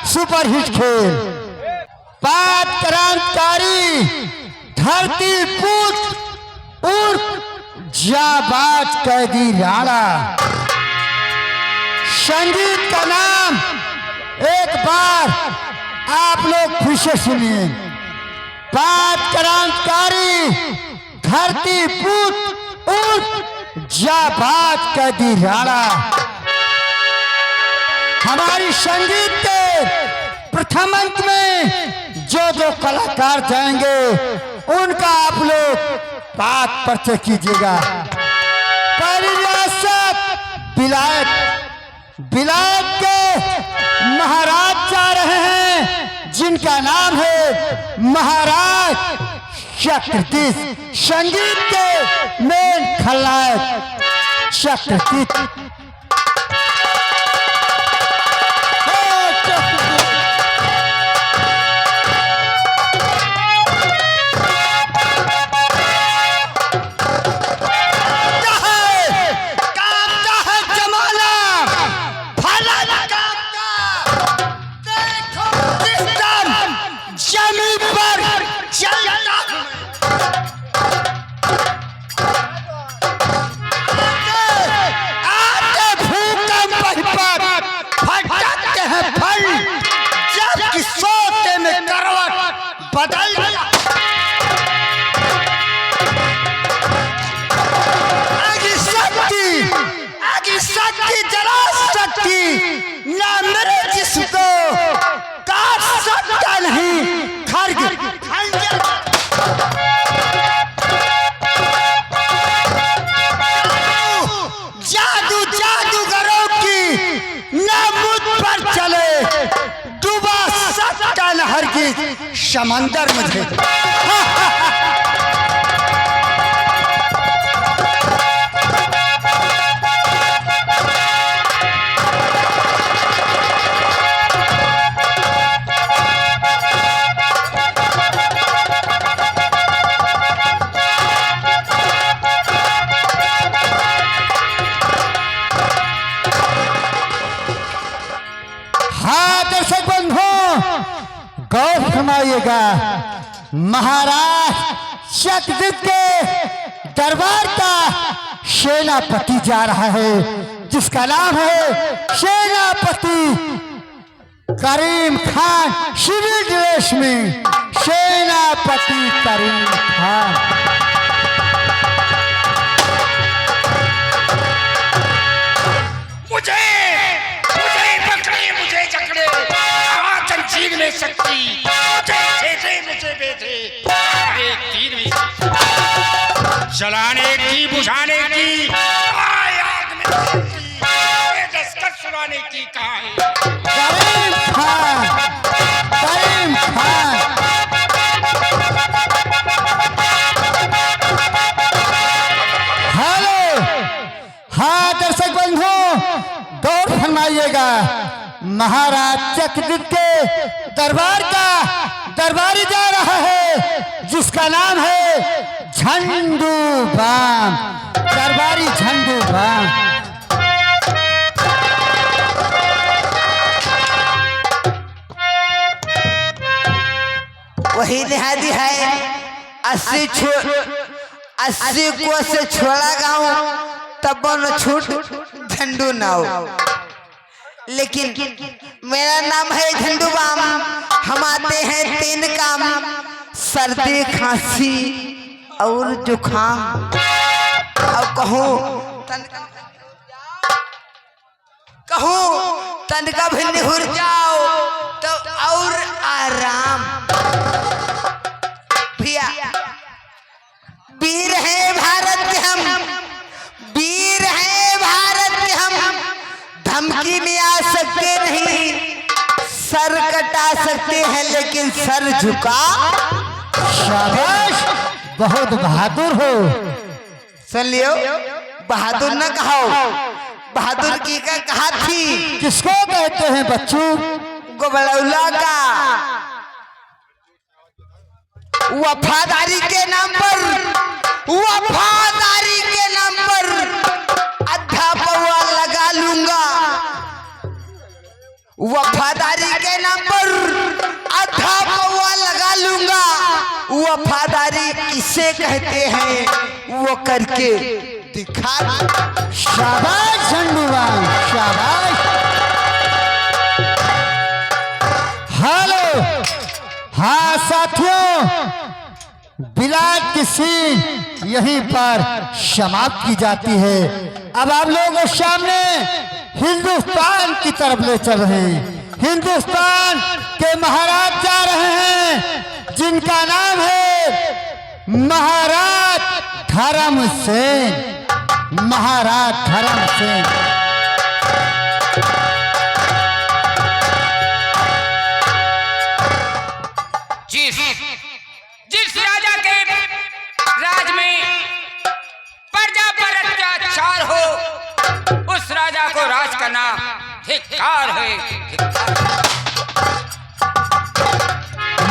Superhit खेल पात क्रांतिकारी धरती पुत्र उर्फ जाबाज कैदी राणा। संगीत का नाम एक बार आप लोग फिर से सुनिए। पात क्रांतिकारी धरती पुत्र उर्फ जाबाज कैदी राणा। हमारी संगीत के प्रथम अंक में जो कलाकार जाएंगे उनका आप लोग पाठ परिचय कीजिएगा। पहली रियासत विलायत के महाराज जा रहे हैं जिनका नाम है महाराज चक्रतीर्थ। संगीत के मेन खलनायक चक्रतीर्थ। समंदर में थे। हाँ दर्शक बंधु गौर फरमाइएगा। महाराज चक्रतीर्थ के दरबार का सेनापति जा रहा है जिसका नाम है सेनापति करीम खान। सिविल ड्रेस में सेनापति करीम खान। मुझे पकड़े, मुझे जकड़े, जंजीर में शक्ति, मुझे बेटे तीर में जलाने की, बुझाने की, आग में दस्तक सुनाने की कहा है करीम खान। करीम खान हेलो। हाँ दर्शक बंधु गौर फरमाइएगा। महाराज चक्रतीर्थ के दरबार का दरबारी जा रहा है जिसका नाम है झंडू बाम। दरबारी झंडू बाम। वही निहादी है 80 को से छोड़ा गाँव तब न छूट झंडू नाव। लेकिन मेरा नाम है झंडू बाम। हम आते हैं 3 काम, सर्दी खांसी और जुखाम। अब कहूँ तनका भी निहुर जाओ तो और आराम। भैया वीर है भारत के हम, वीर है भारत के हम। धमकी में आ सकते नहीं, सर कटा सकते हैं लेकिन सर झुका। शाबाश, बहुत बहादुर हो। सुन लियो, बहादुर न कहो, बहादुर की का कहा थी। किसको कहते हैं बच्चों? गोबड़ौला का। वफादारी के नाम पर, वफादारी के नाम पर अद्धा पौआ लगा लूंगा। वफादारी नाम पर आधा पौवा लगा लूंगा। वफादारी किसे कहते हैं वो करके दिखा। शाबाश झंडूबाम, शाबाश। हेलो, हाँ साथियों, बिलाट की सीन यहीं पर समाप्त की जाती है। अब आप लोगों के सामने हिंदुस्तान की तरफ ले चल रहे हैं। हिंदुस्तान के महाराज जा रहे हैं जिनका नाम है महाराज धर्मसेन। महाराज धर्मसेन। जिस राजा के राज में प्रजा पर अत्याचार हो उस राजा को राज करना धिक्कार है।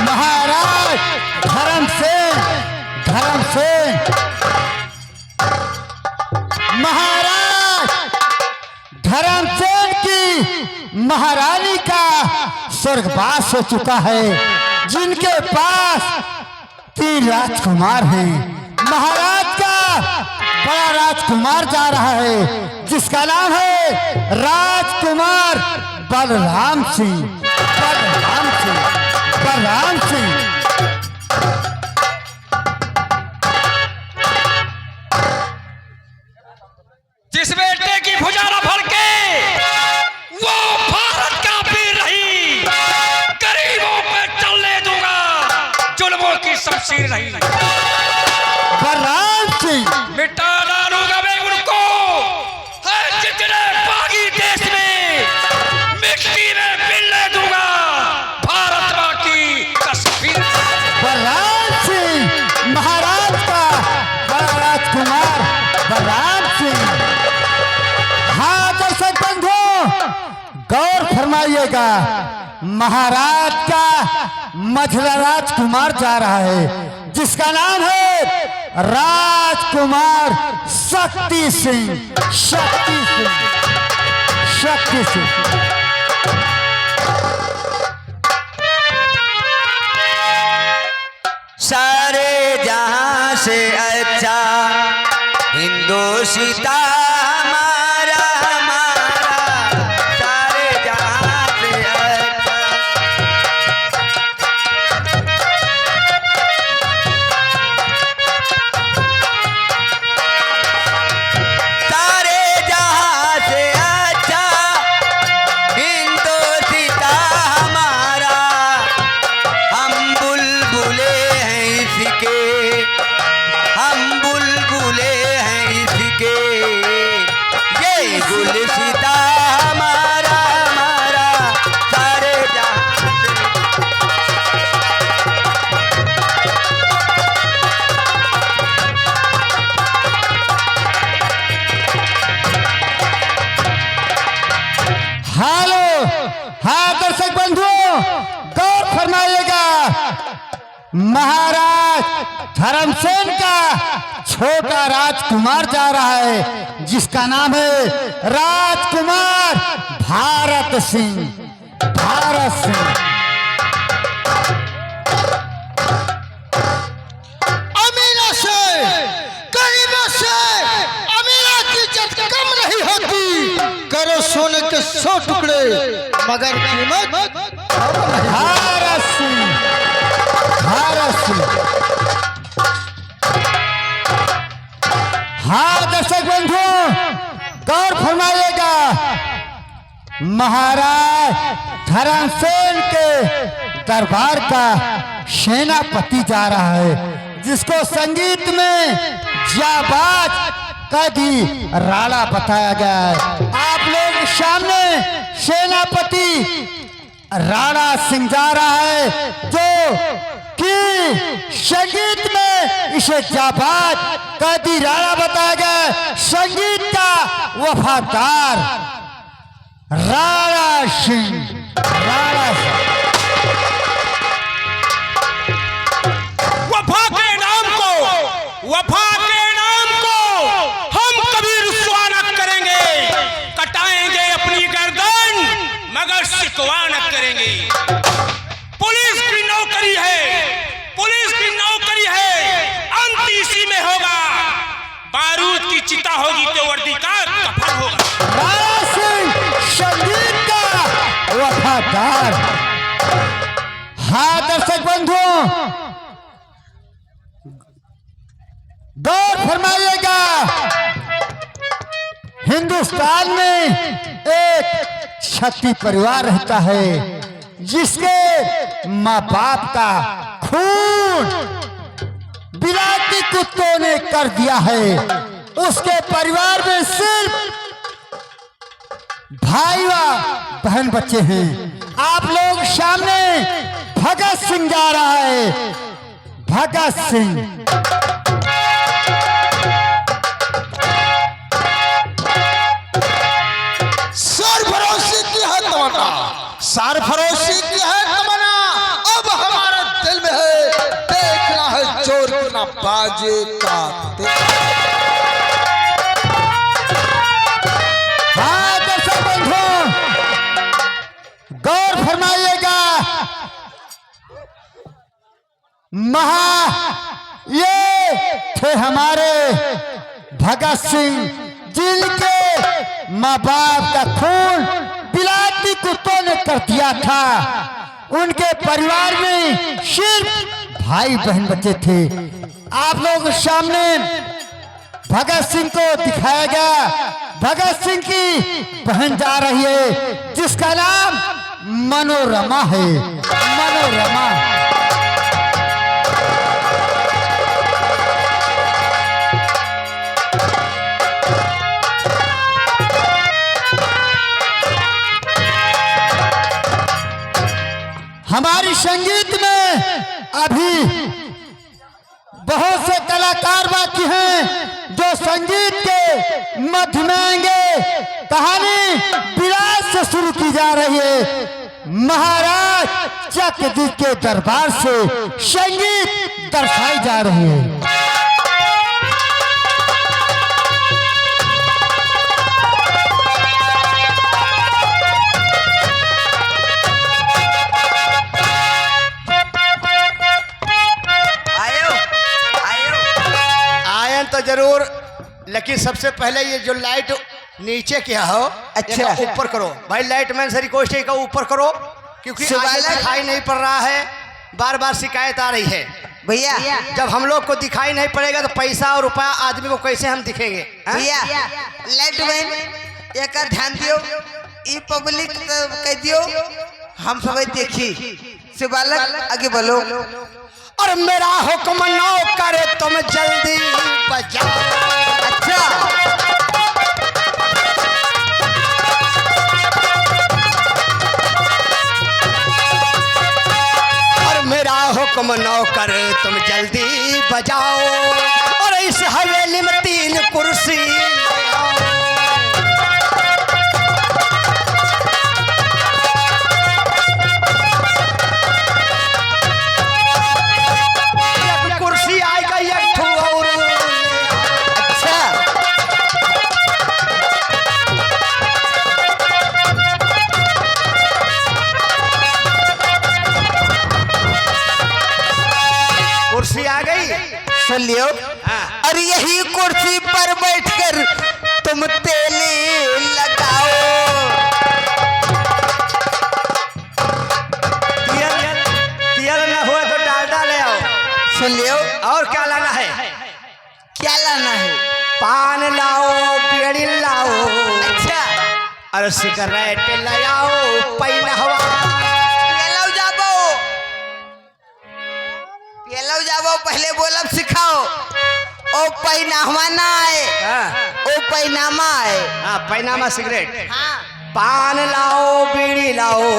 महाराज धर्मसेन, धर्मसेन, महाराज धर्मसेन की महारानी का स्वर्गवास हो चुका है, जिनके पास 3 राजकुमार हैं। महाराज का बड़ा राजकुमार जा रहा है जिसका नाम है राजकुमार बलराम सिंह। बलराम सिंह, बलराम सिंह। जिस बेटे की भुजा न भड़के वो भारत का वीर नहीं, गरीबों पे चलने दूंगा जुल्मों की शमशीर नहीं। बलराम सिंह। मिटा डालूंगा मैं उनको, हर जितने बागी देश में मिट्टी में मिलने दूंगा भारत मां की तस्वीर। बलराम सिंह, महाराज का बड़ा राजकुमार बलराम सिंह। हाँ दर्शक बंधु, गौर फरमाइएगा, महाराज का मझला राजकुमार जा रहा है जिसका नाम है राजकुमार शक्ति सिंह। शक्ति सिंह, शक्ति सिंह। सारे जहां से अच्छा हिंदुस्तान हमारा, हमारा सारे जहां से अच्छा। सारे जहां से अच्छा हिंदुस्तान हमारा, हम बुलबुले हैं इसके, हम बुलबुले हैं इसके, ये गुलसिता हमारा, हमारा सारे जहां से। हेलो, हाँ दर्शक बंधुओं, गौर फरमाइएगा, महाराज धर्मसेन का छोटा राजकुमार जा रहा है जिसका नाम है राजकुमार भारत सिंह। भारत सिंह। अमीरा से गरीबों से अमीरा की इज्जत कम नहीं होती। करो सोने के 100 टुकड़े मगर कीमत भारत सिंह, भारत सिंह। हाँ दर्शक बंधुओं, गौर फरमाइएगा, महाराज धर्मसेन के दरबार का सेनापति जा रहा है जिसको संगीत में जाबाज कदी राणा बताया गया है। आप लोग के सामने सेनापति राणा सिंह जा रहा है जो कि संगीत में इसे जाबाज कदी राणा बताया गया है। संगीत का वफादार राणा सिंह। राणा सिंह। वफा के नाम को हम कभी रुसवा न करेंगे, कटाएंगे अपनी गर्दन मगर शिकवा न करेंगे। चमकदार। हाँ दर्शक बंधुओं, गौर फरमाइएगा, हिंदुस्तान में एक क्षत्रिय परिवार रहता है जिसके माँ बाप का खून बिलाती कुत्तों ने कर दिया है। उसके परिवार में सिर्फ भाई व बहन बच्चे हैं। आप लोग सामने भगत सिंह जा रहा है। भगत सिंह सरफरोशी की है तमन्ना, सरफरोशी की है तमन्ना। अब हमारे दिल में है, देखना है चोर ना बाजे का दिल। हाँ दर्शक बंधुओं, गौर फरमाइएगा, ये थे हमारे भगत सिंह जिनके माँ बाप का खून बिलाती कुत्तों ने कर दिया था। उनके परिवार में सिर्फ भाई बहन बच्चे थे। आप लोग सामने भगत सिंह को दिखाया गया। भगत सिंह की बहन जा रही है जिसका नाम मनोरमा है। मनोरमा हमारी संगीत में अभी बहुत से कलाकार बाकी हैं जो संगीत के मध्य में आएंगे। कहानी विराट से शुरू की जा रही है। महाराज चक्रधर के दरबार से संगीत दर्शाई जा रही है। तो जरूर, लेकिन सबसे पहले ये जो लाइट नीचे क्या हो, अच्छा ऊपर करो भाई। लाइट मैन से रिक्वेस्ट है कि ऊपर करो, क्योंकि आगे दिखाई नहीं पड़ रहा है। बार बार शिकायत आ रही है भैया। जब हम लोग को दिखाई नहीं पड़ेगा तो पैसा और रुपया आदमी को कैसे हम दिखेंगे? भैया लाइट मैन एक ध्यान दियो, ई पब्लिक कह दियो, हम सब देखी से बालक आगे बोलो। और मेरा हुक्म ना करे तुम जल्दी बजाओ। अच्छा और मेरा हुक्म ना करे तुम जल्दी बजाओ। और इस हवेली में 3 कुर्सी आएगा एक और। अच्छा कुर्सी आ गई, सुन लियो। और यही कुर्सी पर बैठकर तुम तेली लगाओ। तेल ना हुआ तो डालडा ले आओ। सुन लियो। और क्या लाना है? क्या लाना है? पान लाओ, बीड़ी लाओ, अच्छा और सिगरेट ले आओ, पैनहवा पेलव जाबो, पेलव जाबो। पहले बोलब सिखाओ। ओ पैनामा ना आए, ओ पैनामा आए। हाँ पैनामा सिगरेट। हाँ पान लाओ, बीड़ी लाओ,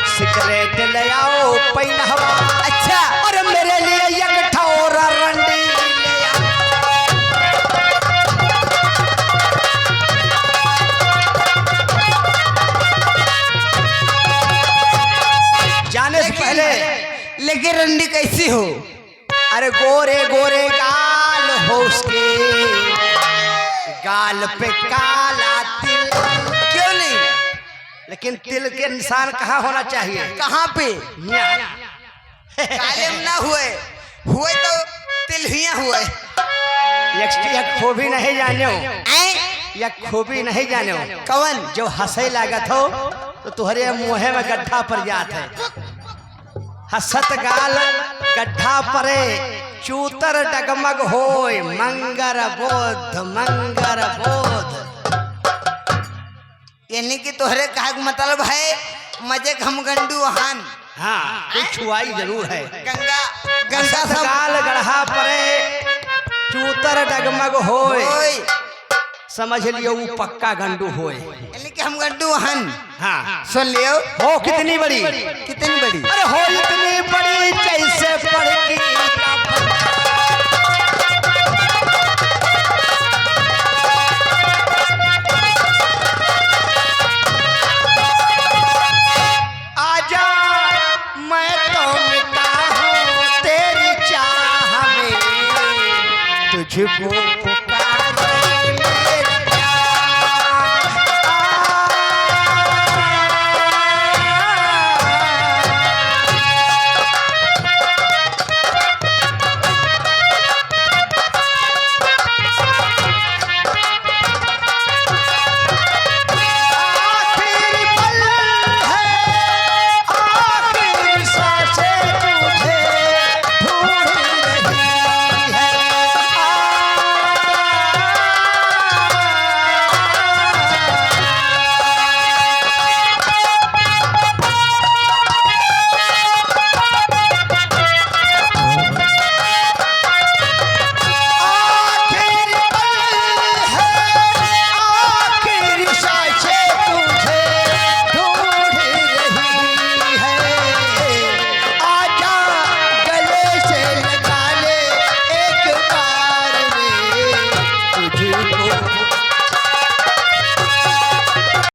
सिगरेट ले आओ, पैनहवा। अच्छा और मेरे लिए एक ठौरा रंडी ले आओ। जाने से पहले लेकिन रंडी कैसी हो? अरे गोरे गोरे गाल हो उसके, गाल पे काला तिल। क्यों नहीं? लेकिन तिल के निशान कहाँ होना चाहिए? कहाँ पे? यहाँ। काले में ना हुए, हुए तो तिलहिया हुए। एक खूबी नहीं जाने हो, ऐ? या खूबी नहीं जाने हो। कवन? जो हंसे लागत हो तो तुहरे मुँहे में गड्ढा पर जात है। हसत गाल गड्ढा परे चूतर डगमग होय मंगर बोध मंगर बोध। यानी कि तोहरे कहा के मतलब है मजे हम गंडू हान। हाँ कुछ छुआई जरूर है। गंगा गंगा हसत सब गाल गढ़ा परे चूतर डगमग होय ओए समझ लियो वो पक्का गंडू होय। यानी कि हम गंडू हन। हाँ सुन लियो हो कितनी बड़ी। कितनी बड़ी। अरे हो इतनी बड़ी जैसे पड़ती आजा मैं तो मिटा हूँ तेरी चाह में तुझको पुकारे मेरे तुझको